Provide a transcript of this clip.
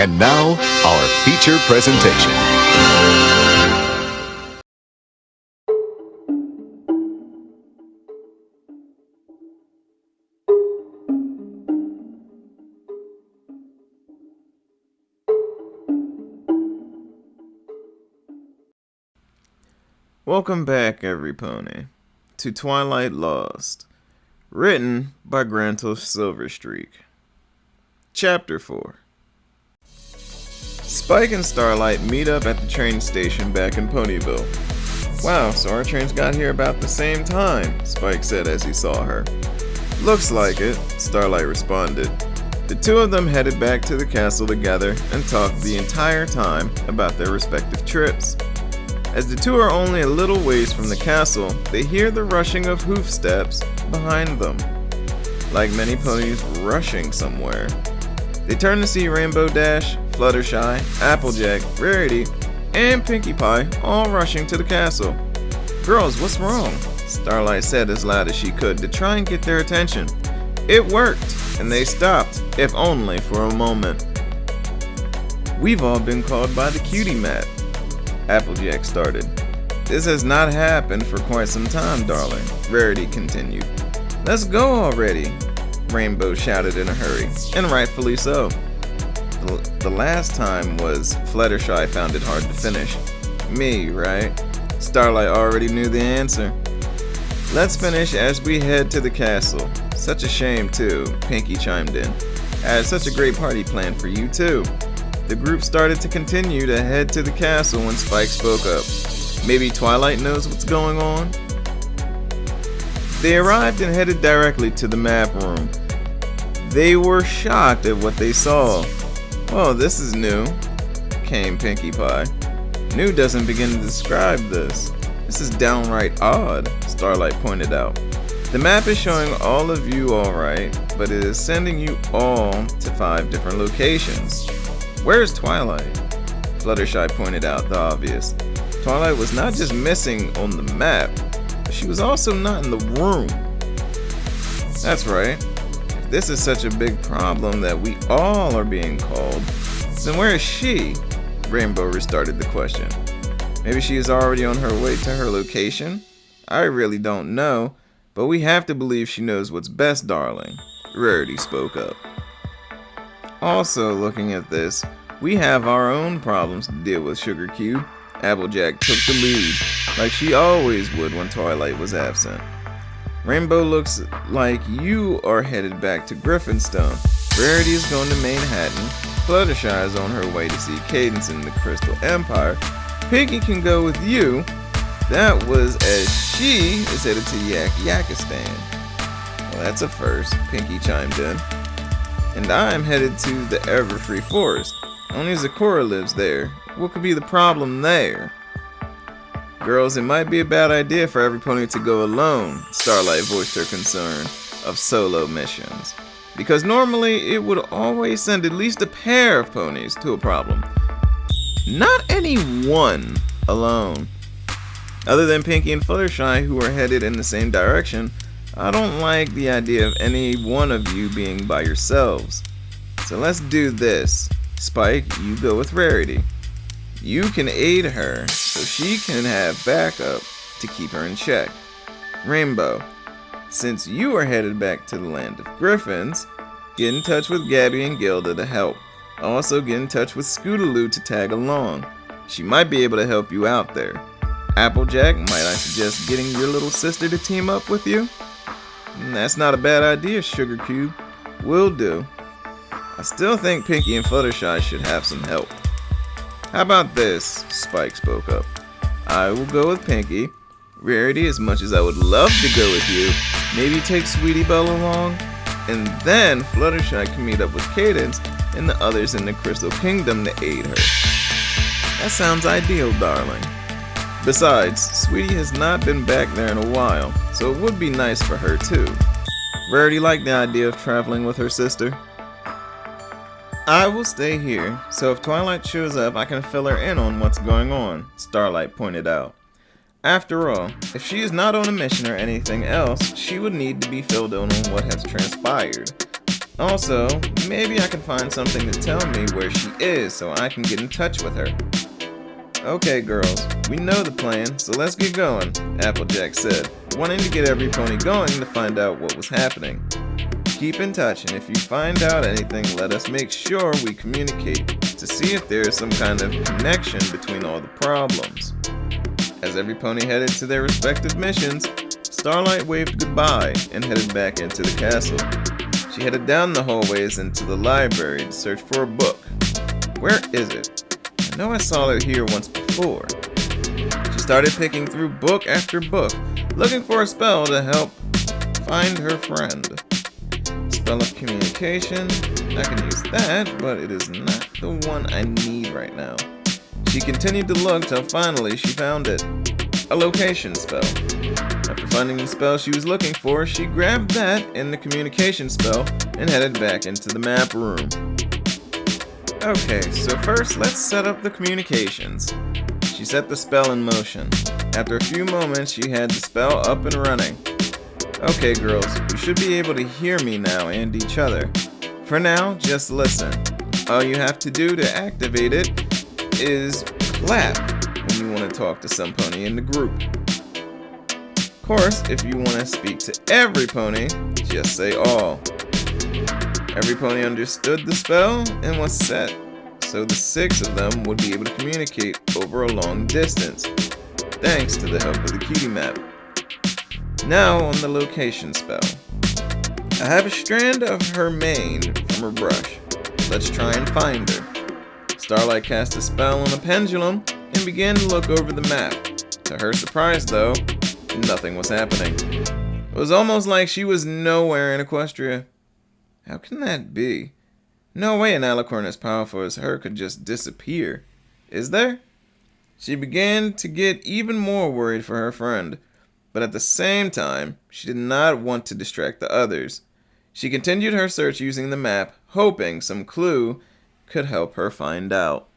And now, our feature presentation. Welcome back, every pony, to Twilight Lost, written by Grantal Silverstreak. Chapter 4. Spike and Starlight meet up at the train station back in Ponyville. Wow, so our trains got here about the same time, Spike said as he saw her. Looks like it, Starlight responded. The two of them headed back to the castle together and talked the entire time about their respective trips. As the two are only a little ways from the castle, they hear the rushing of hoof steps behind them. Like many ponies rushing somewhere. They turn to see Rainbow Dash, Fluttershy, Applejack, Rarity, and Pinkie Pie all rushing to the castle. "Girls, what's wrong?" Starlight said as loud as she could to try and get their attention. It worked, and they stopped, if only for a moment. "We've all been called by the cutie mat," Applejack started. "This has not happened for quite some time, darling," Rarity continued. "Let's go already," Rainbow shouted in a hurry, and rightfully so. The last time was Fluttershy found it hard to finish. Me, right? Starlight already knew the answer. "Let's finish as we head to the castle." "Such a shame, too," Pinkie chimed in. "I had such a great party planned for you, too." The group started to continue to head to the castle when Spike spoke up. "Maybe Twilight knows what's going on?" They arrived and headed directly to the map room. They were shocked at what they saw. "Oh, this is new," came Pinkie Pie. "New doesn't begin to describe this. This is downright odd," Starlight pointed out. "The map is showing all of you alright, but it is sending you all to 5 different locations. Where's Twilight?" Fluttershy pointed out the obvious. Twilight was not just missing on the map, but she was also not in the room. "That's right. If this is such a big problem that we all are being called, then where is she?" Rainbow restarted the question. "Maybe she is already on her way to her location? I really don't know, but we have to believe she knows what's best, darling," Rarity spoke up. "Also, looking at this, we have our own problems to deal with, Sugar Cube." Applejack took the lead, like she always would when Twilight was absent. "Rainbow, looks like you are headed back to Griffinstone. Rarity is going to Manhattan. Fluttershy is on her way to see Cadance in the Crystal Empire. Pinkie can go with you. That was as she is headed to Yakistan." "Well, that's a first," Pinkie chimed in. "And I'm headed to the Everfree Forest. Only Zecora lives there. What could be the problem there?" "Girls, it might be a bad idea for every pony to go alone," Starlight voiced her concern of solo missions. "Because normally it would always send at least a pair of ponies to a problem. Not any one alone. Other than Pinkie and Fluttershy, who are headed in the same direction, I don't like the idea of any one of you being by yourselves. So let's do this. Spike, you go with Rarity. You can aid her so she can have backup to keep her in check. Rainbow, since you are headed back to the land of Griffins, get in touch with Gabby and Gilda to help. Also get in touch with Scootaloo to tag along. She might be able to help you out there. Applejack, might I suggest getting your little sister to team up with you?" "That's not a bad idea, Sugar Cube. Will do. I still think Pinkie and Fluttershy should have some help." "How about this?" Spike spoke up. "I will go with Pinkie. Rarity, as much as I would love to go with you, maybe take Sweetie Belle along. And then Fluttershy can meet up with Cadance and the others in the Crystal Kingdom to aid her." "That sounds ideal, darling. Besides, Sweetie has not been back there in a while, so it would be nice for her too." Rarity liked the idea of traveling with her sister. "I will stay here, so if Twilight shows up, I can fill her in on what's going on," Starlight pointed out. "After all, if she is not on a mission or anything else, she would need to be filled in on what has transpired." Also, maybe I can find something to tell me where she is so I can get in touch with her. Okay, girls, we know the plan, so let's get going, Applejack said, wanting to get every pony going to find out what was happening. Keep in touch, and if you find out anything, let us make sure we communicate to see if there is some kind of connection between all the problems. As every pony headed to their respective missions, Starlight waved goodbye and headed back into the castle. She headed down the hallways into the library to search for a book. Where is it? I know I saw it here once before. She started picking through book after book, looking for a spell to help find her friend. Spell of communication. I can use that, but it is not the one I need right now. She continued to look till finally she found it. A location spell. After finding the spell she was looking for, she grabbed that and the communication spell and headed back into the map room. Okay, so first let's set up the communications. She set the spell in motion. After a few moments, she had the spell up and running. Okay, girls, you should be able to hear me now and each other. For now, just listen. All you have to do to activate it is clap when you want to talk to some pony in the group. Of course, if you want to speak to every pony, just say all. Every pony understood the spell and was set, so the 6 of them would be able to communicate over a long distance, thanks to the help of the cutie map. Now on the location spell. I have a strand of her mane from her brush. Let's try and find her. Starlight cast a spell on a pendulum and began to look over the map. To her surprise, though, nothing was happening. It was almost like she was nowhere in Equestria. How can that be? No way an alicorn as powerful as her could just disappear. Is there? She began to get even more worried for her friend, but at the same time, she did not want to distract the others. She continued her search using the map, hoping some clue could help her find out.